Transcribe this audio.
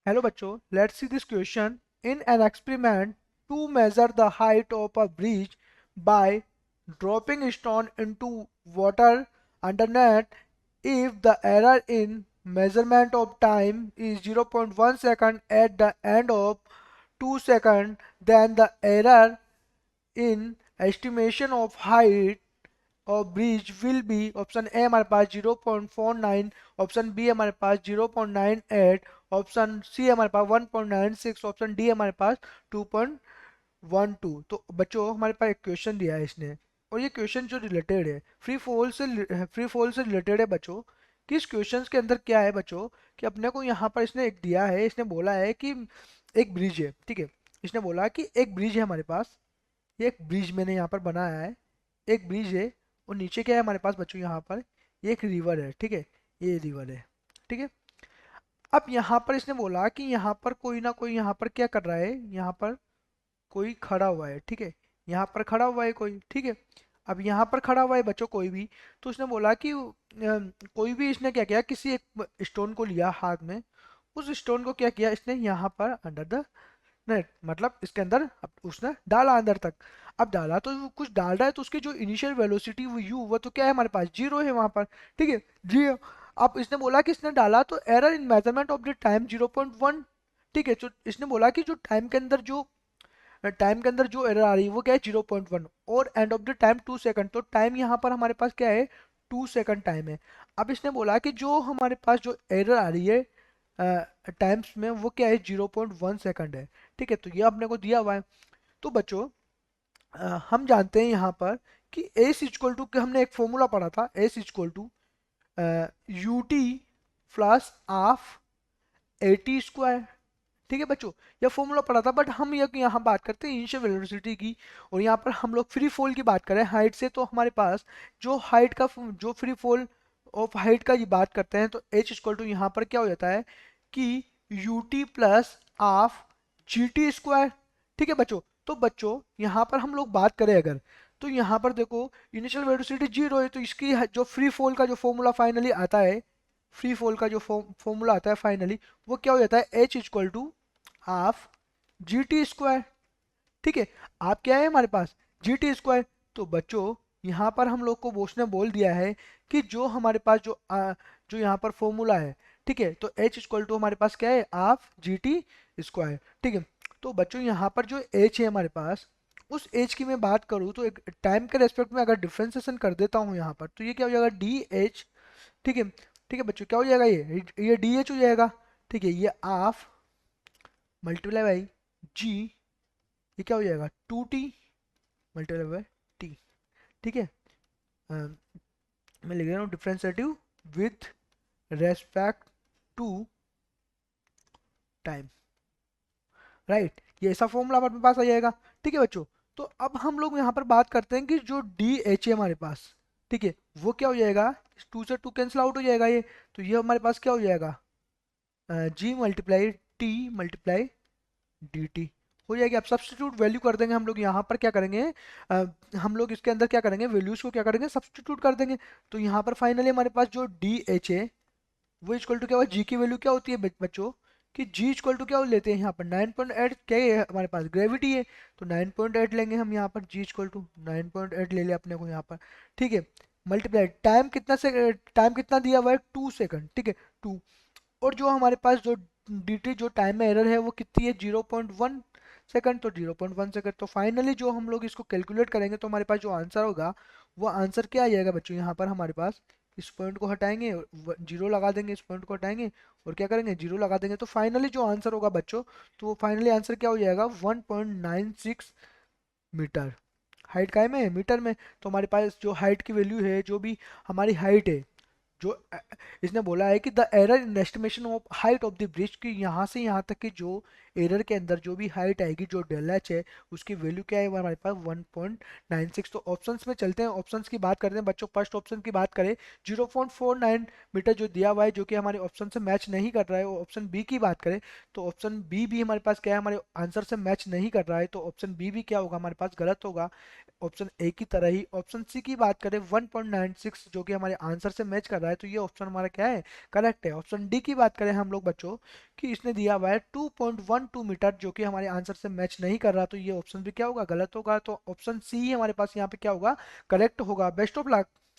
Hello bachcho, let's see this question. In an experiment to measure the height of a bridge by dropping a stone into water underneath, if the error in measurement of time is 0.1 second at the end of 2 seconds, then the error in estimation of height और bridge will be option A हमारे पास 0.49, option B हमारे पास 0.98, option C हमारे पास 1.96, option D हमारे पास 2.12। तो बच्चों हमारे पास एक question दिया है इसने, और ये क्वेश्चन जो रिलेटेड है फ्री फॉल से रिलेटेड है बच्चों। कि इस क्वेश्चन के अंदर क्या है बच्चों, कि अपने को यहाँ पर इसने एक दिया है, इसने बोला है कि एक ब्रिज है, ठीक है। इसने बोला कि एक ब्रिज है हमारे पास, ये एक ब्रिज मैंने यहाँ पर बनाया है, एक ब्रिज है, और नीचे क्या है हमारे पास बच्चों, यहाँ पर ये एक रिवर है, ठीक है, ये रिवर है, ठीक है। अब यहाँ पर इसने बोला कि यहाँ पर कोई ना कोई यहाँ पर क्या कर रहा है, यहाँ पर कोई खड़ा हुआ है, ठीक है, यहाँ पर खड़ा हुआ है कोई, ठीक है। अब यहाँ पर खड़ा हुआ है बच्चों कोई भी, तो उसने बोला कि कोई भी, इसने क्या किया, किसी एक स्टोन को लिया हाथ में, उस स्टोन को क्या किया इसने यहाँ पर अंडर द नहीं, मतलब इसके अंदर अब उसने डाला अंदर तक। अब डाला तो वो कुछ डाल रहा है, तो उसकी जो इनिशियल वेलोसिटी वो यू, वो तो क्या है हमारे पास जीरो है वहां पर, ठीक है, जीरो। अब इसने बोला कि इसने डाला तो error in measurement of the time 0.1, ठीक है। तो इसने बोला कि जो टाइम के अंदर जो एरर आ रही है वो क्या है 0.1, और end of the time 2 second, तो टाइम यहाँ पर हमारे पास क्या है 2 सेकंड टाइम है। अब इसने बोला कि जो हमारे पास जो एरर आ रही है टाइम्स में वो क्या है 0.1 सेकंड है, ठीक है। तो ये अपने को दिया हुआ है। तो बच्चों हम जानते हैं यहाँ पर कि एस इक्वल टू, हमने एक फॉर्मूला पढ़ा था, s equal to u t plus half a t square, ठीक है बच्चों। यह फॉर्मूला पढ़ा था, बट हम यहाँ बात करते हैं इनिशियल वेलोसिटी की, और यहाँ पर हम लोग फ्री फॉल की बात करें हाइट से, तो हमारे पास जो हाइट का जो फ्री फॉल ऑफ हाइट का ये बात करते हैं, तो एच इक्वल टू यहाँ पर क्या हो जाता है कि you t plus half g t square, ठीक है बच्चों। तो बच्चों यहाँ पर हम लोग बात करें अगर, तो यहाँ पर देखो इनिशियल वेलोसिटी जीरो है, तो इसकी जो फ्री फॉल का जो फॉर्मूला फाइनली आता है, फ्री फॉल का जो फॉर्मूला आता है फाइनली, वो क्या हो जाता है h equal to half g t square, ठीक है। आप क्या है हमारे पास जी टी स्क्वायर। तो बच्चों यहाँ पर हम लोग को बॉस ने बोल दिया है कि जो हमारे पास जो यहाँ पर फॉर्मूला है, ठीक है, तो एच इक्वल टू हमारे पास क्या है हाफ जी टी स्क्वायर, ठीक है। तो बच्चों यहाँ पर जो एच है हमारे पास, उस एच की मैं बात करूँ तो एक टाइम के रेस्पेक्ट में अगर डिफ्रेंसिएशन कर देता हूँ यहाँ पर, तो ये क्या हो जाएगा डी एच, ठीक है, ठीक है बच्चों, क्या हो जाएगा ये डी एच हो जाएगा, ठीक है। ये हाफ मल्टीप्लाई बाई जी, ये क्या हो जाएगा 2t मल्टीप्लाई बाई टी, ठीक है। मैं लिख रहा हूँ differentiative with respect to time, right. ये ऐसा फॉर्मूला हमारे पास आ जाएगा, ठीक है बच्चों। तो अब हम लोग यहाँ पर बात करते हैं कि जो डी एच है हमारे पास, ठीक है, वो क्या हो जाएगा, टू से टू कैंसिल आउट हो जाएगा ये, तो ये हमारे पास क्या हो जाएगा G multiply T multiply D T हो जाएगी। अब सब्स्टिट्यूट वैल्यू कर देंगे हम लोग, यहाँ पर क्या करेंगे हम लोग इसके अंदर क्या करेंगे, वैल्यूज को क्या करेंगे सब्स्टिट्यूट कर देंगे। तो यहाँ पर फाइनली हमारे पास जो डी एच है वो इक्वल टू क्या हुआ, जी की वैल्यू क्या होती है बच्चों, कि जी इक्वल टू क्या लेते हैं यहाँ पर 9.8, क्या है हमारे पास ग्रेविटी है, तो 9.8 लेंगे हम यहाँ पर, जी इक्वल टू 9.8 ले लिया अपने को यहाँ पर, ठीक है। मल्टीप्लाई टाइम कितना से टाइम कितना दिया हुआ है 2 सेकंड, ठीक है 2, और जो हमारे पास जो dt जो टाइम में एरर है वो कितनी है 0.1 सेकंड, तो 0.1 सेकंड। तो फाइनली जो हम लोग इसको कैलकुलेट करेंगे तो हमारे पास जो आंसर होगा वो आंसर क्या आ जाएगा बच्चों, यहाँ पर हमारे पास इस पॉइंट को हटाएंगे, जीरो लगा देंगे, इस पॉइंट को हटाएंगे और क्या करेंगे जीरो लगा देंगे, तो फाइनली जो आंसर होगा बच्चों, तो फाइनली आंसर क्या हो जाएगा 1.96 मीटर। हाइट काय में है मीटर में, तो हमारे पास जो हाइट की वैल्यू है, जो भी हमारी हाइट है, जो इसने बोला है कि the error in estimation of height of the bridge, की यहाँ से यहाँ तक की जो एरर के अंदर जो भी हाइट आएगी, जो डेल एच है उसकी वैल्यू क्या है वो हमारे पास 1.96। तो ऑप्शंस में चलते हैं, ऑप्शंस की बात करते हैं बच्चों। फर्स्ट ऑप्शन की बात करें 0.49 मीटर जो दिया हुआ है, जो कि हमारे ऑप्शन से मैच नहीं कर रहा है, वो ऑप्शन बी की बात करें तो ऑप्शन बी भी हमारे पास क्या है, हमारे आंसर से मैच नहीं कर रहा है, तो ऑप्शन बी भी क्या होगा हमारे पास गलत होगा। ऑप्शन ए की तरह ही ऑप्शन सी की बात करें 1.96 जो कि हमारे आंसर से मैच कर रहा है, है, तो ये ऑप्शन हमारा क्या है, करेक्ट है। ऑप्शन डी की बात करें हम लोग बच्चों कि इसने दिया हुआ है 2.12 मीटर, जो कि हमारे आंसर से मैच नहीं कर रहा, तो ये ऑप्शन भी क्या होगा, गलत होगा। तो ऑप्शन सी हमारे पास यहाँ पे क्या होगा, करेक्ट होगा। Best of luck.